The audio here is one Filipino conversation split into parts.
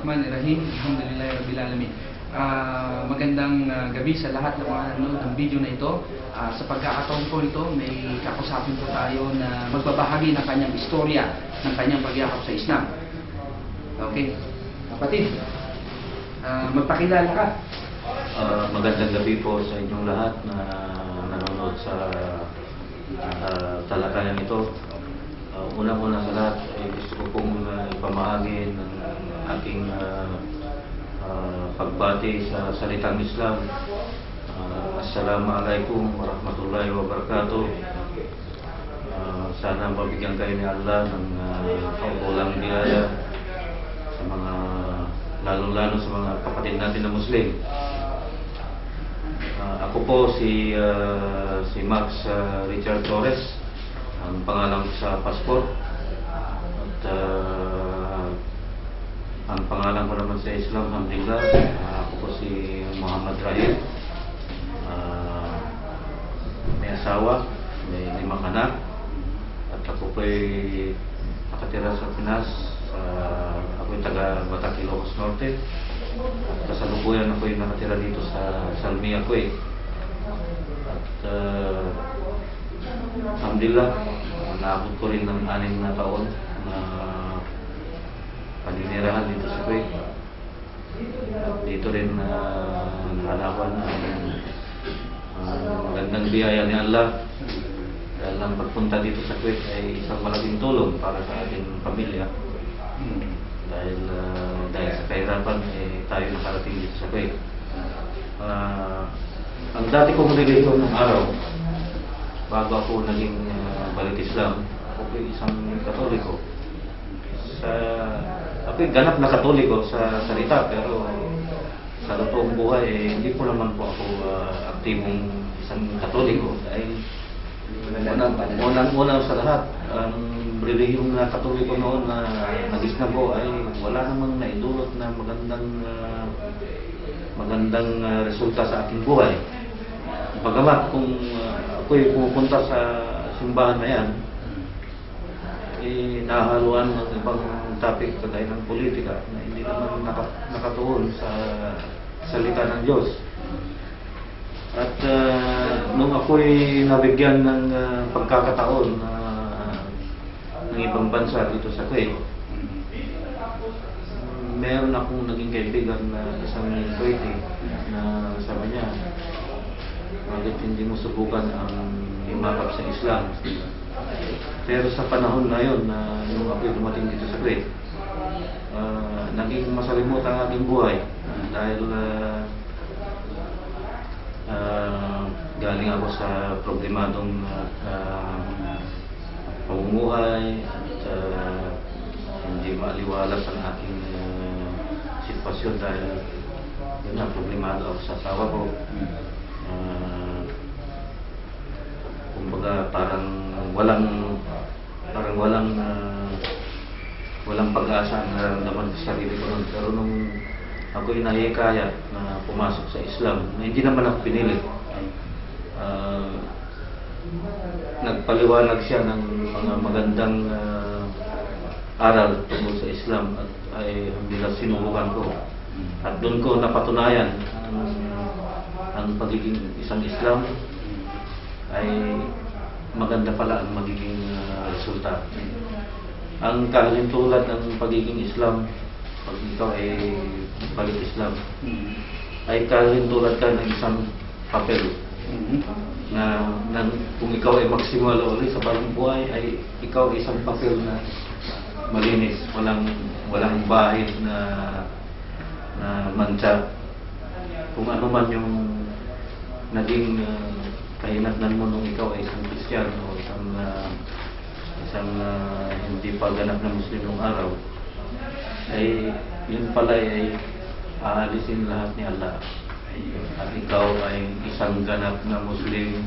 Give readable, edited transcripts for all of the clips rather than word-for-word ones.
Bismillahirrahmanirrahim. Alhamdulillahirabbil alamin. Magandang gabi sa lahat ng mga nanonood ng video na ito. Sa pagkakataon po ito, may kakusapin po tayo na magbabahagi ng kanyang istorya ng kanyang pagyakap sa Islam. Okay, kapatid, magpakilala ka. Magandang gabi po sa inyong lahat na nanonood sa talakayan ito. Unang-una sa lahat, gusto ko pong ipamahagi ng aking pagbati sa salitang Islam. Assalamualaikum warahmatullahi wabarakatuh. Sana mabigyan kayo ni Allah ng paulang biyaya sa mga, lalo-lalo sa mga kapatid natin na Muslim. Ako po si Max Richard Torres, ang pangalan ko sa passport, at ang pangalan ko naman sa Islam, alhamdulillah, ako po si Muhammad Rahim. May asawa, may 5 anak, at ako po ay nakatira sa Pinas. Ako ay taga Batak, Ilocos Norte. At kasalukuyan ako ay nakatira dito sa Salmia ko. At alhamdulillah, naabot ko rin ng 6 na taon na paninirahan dito sa Kuwait. At dito rin nahalawan ang magandang biyaya ni Allah, dahil ang pagpunta dito sa Kuwait ay isang malaking tulong para sa ating pamilya. Dahil sa kahirapan tayo nakarating dito sa Kuwait. Ang dati kong relihiyon ng araw, bago ako naging balik Islam, ako po isang Katoliko. Ako ganap na Katoliko sa salita, pero sa totoong buhay hindi po naman po ako aktibong isang Katoliko. Dahil unang sa lahat, ang relihiyong na Katoliko noon na nag-Islam ko ay wala namang naidulot na magandang resulta sa aking buhay. Bagamat kung ako'y pumupunta sa simbahan na yan, nahahaluan ng ibang topic kagaya ng politika na hindi naman nakatuon sa salita ng Diyos. At nung ako'y nabigyan ng pagkakataon ng ibang bansa dito sa Kuwait, meron akong naging kaibigan na isang Kuwaiti na sabi niya, bakit hindi mo subukan ang imakap sa Islam? Pero sa panahon na yun, nung ako'y dumating dito sa Kuwait, naging masalimuot ang aking buhay dahil galing ako sa problemadong pamumuhay at hindi maaliwalas ang aking sitwasyon dahil yun ang problemado ako sa asawa ko. Kumbaga parang walang pag-asa ang nararamdaman sa sarili ko nun. Pero nung ako'y nahihikayat na pumasok sa Islam, na hindi naman ako pinilit, nagpaliwanag siya ng mga magandang aral tungkol sa Islam at ay alhamdulillah sinubukan ko. At doon ko napatunayan ang pagiging isang Islam ay maganda pala ang magiging resulta. Ang kahalintulad ng pagiging Islam, pag ikaw ay balik Islam, ay kahalintulad ka ng isang papel na kung ikaw ay magsimula ulit sa bagong buhay, ay ikaw ay isang papel na malinis, walang bahid na mantsa. Kung ano man yung naging kahinatnan mo nung ikaw ay isang Kristiyano o isang hindi pa ganap na Muslim nung araw, ay yun pala ay aalisin lahat ni Allah. At ikaw ay isang ganap na Muslim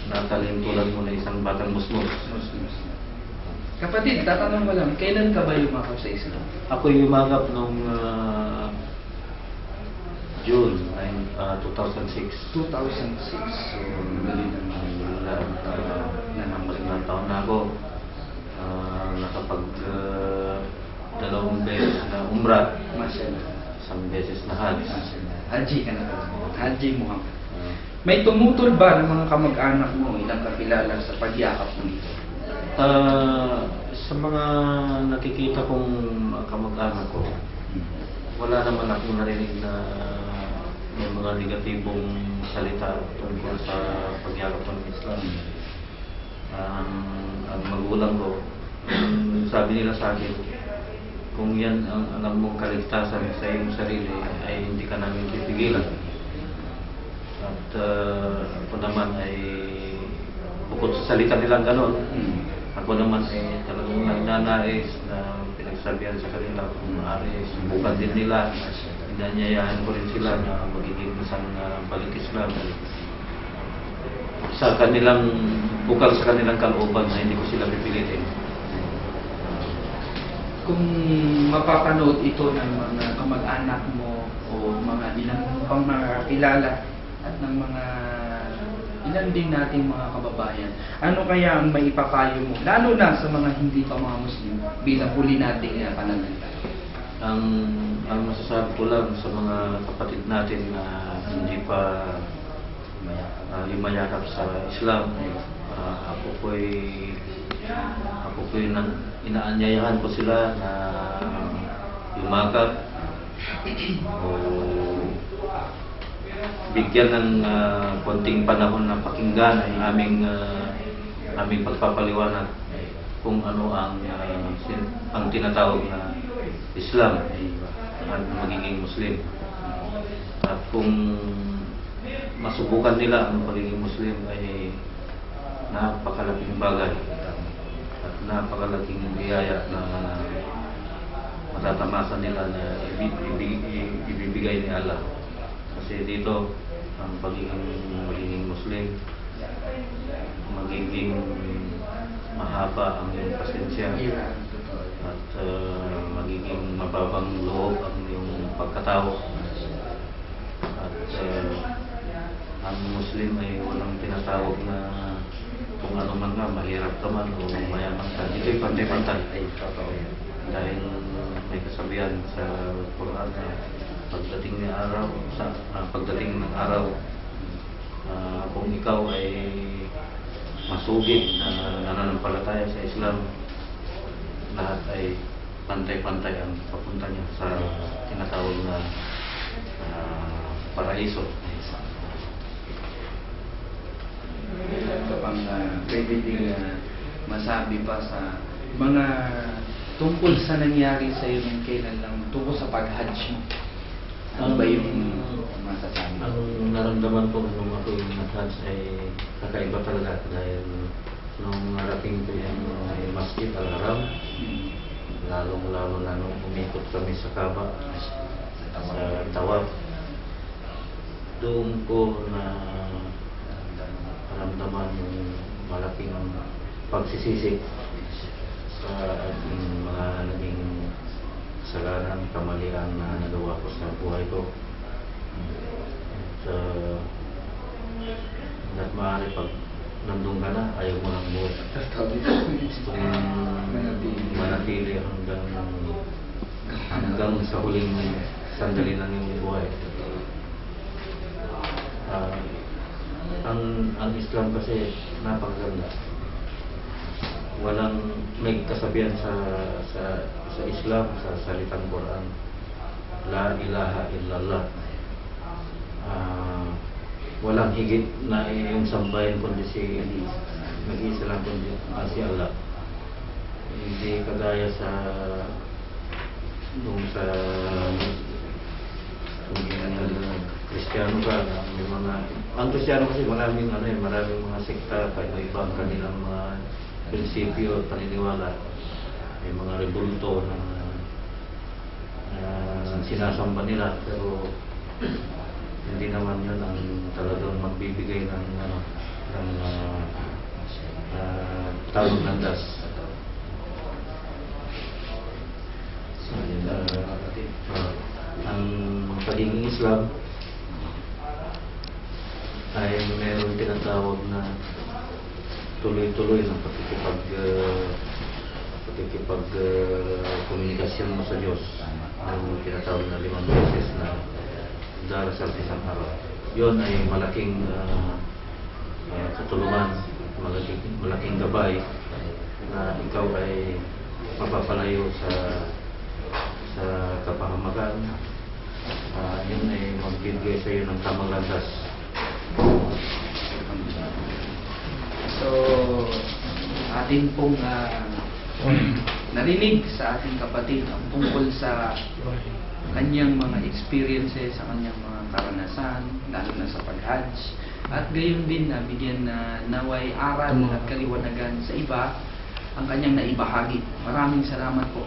na talintulad mo na isang batang Muslim. Kapatid, tatanong ko lang, kailan ka ba yumakap sa Islam? Ako yumakap nung June 2006. 2006. So, dali Ilang taon na ako. 2 beses na umrah, Mashallah. 1 beses na hajj. Mashallah. Haji ka na talaga. Haji Muhammad. Ah, May tumutol ba ng mga kamag-anak mo, ilang kakilala sa pagyakap mo nito? sa mga nakikita kong kamag-anak ko, wala naman akong narinig na may mga negatibong salita tungkol sa pagyakap ng Islam. Ang magulang ko, sabi nila sa akin, kung yan ang alam mong kaligtasan sa iyong sarili, ay hindi ka namin pipigilan. At ako naman ay, bukod sa salita nilang ganon, ako naman ay talagang nagnanais na pinagsabihan sa kanila kung maaari, subukan din nila. Inanyayahan ko rin sila na magiging isang balik-Islam. Sa kanilang, bukal sa kanilang kalooban na hindi ko sila pipilitin. Kung mapapanood ito ng mga kamag-anak mo o mga ilang pang mga kakilala at ng mga ilan din nating mga kababayan, ano kaya ang may ipapayo mo, lalo na sa mga hindi pa mga Muslim, bilang huli nating pananalita? Ang masasabi ko lang sa mga kapatid natin na hindi pa yumayakap sa Islam, ako po'y inaanyayahan ko sila na yumakap o bigyan ng konting panahon na pakinggan ang aming pagpapaliwanag kung ano ang tinatawag na Islam at magiging Muslim. At kung masubukan nila ang pagiging Muslim ay napakalaking bagay at napakalaking biyaya na matatamasan nila na ibibigay ni Allah. Kasi dito ang magiging Muslim, magiging mahaba ang iyong pasensya at magiging mababang loob ang iyong pagkatao. At ang Muslim ay walang tinatawag na kung ano man nga, mahirap ka man o mayaman ka. Dito'y pantay-pantay. Dahil may kasabihan sa Quran na pagdating ng araw, kung ikaw ay masugid na nananampalataya sa Islam, lahat ay pantay-pantay ang papunta niya sa tinatawag na paraiso. Ito pang pwede din masabi pa sa mga tungkol sa nangyari sa iyo ng kailan lang, tungkol sa pag-hajj mo. Ano ba yung masasabi? Ang naramdaman ko nung ako yung nag-hajj ay kakaiba talaga dahil nung narating ko yung Masjid Al-Haram, lalong-lalo na nung umikot kami sa Kaaba, sa Tawaf, doon ko na naramdaman yung malaking pagsisisi sa ating mga naging kasalanan, kamalian na nagawa ko sa buhay ko. At hanggat maaari pag nandun ka na, ayaw mo ng buhay. Gusto mong manatili hanggang sa huling sandali ng iyong buhay. Ang Islam kasi napakaganda. May kasabihan sa Islam, sa salitang Quran, La ilaha illallah. Walang higit na iyong sambahin kundi nag-iisa lang kundi si Allah. Hindi kagaya sa Kristiyano ka, may mga ang Kristiyano kasi maraming mga sekta, iba ang kanilang mga prinsipyo at paniniwala. May mga rebulto na sinasamba nila, pero hindi naman yun ang talagang magbibigay ng tawag ng das. Ang pagiging Islam ay mayroong tinatawag na tuloy-tuloy ng pakikipag-komunikasyon mo sa Diyos, ang tinatawag na 5 beses na darasal sa isang araw. Yun ay malaking katulungan, malaking gabay na ikaw ay mapapalayo sa kapahamagan. Yun ay magbibigay sa iyo ng tamang landas. So, atin pong narinig sa ating kapatid ang tungkol sa kanyang mga experiences, sa kanyang mga karanasan, lalo na sa pag-Hajj. At gayon din nabigyan na naway aral at kaliwanagan sa iba ang kanyang naibahagi. Maraming salamat po.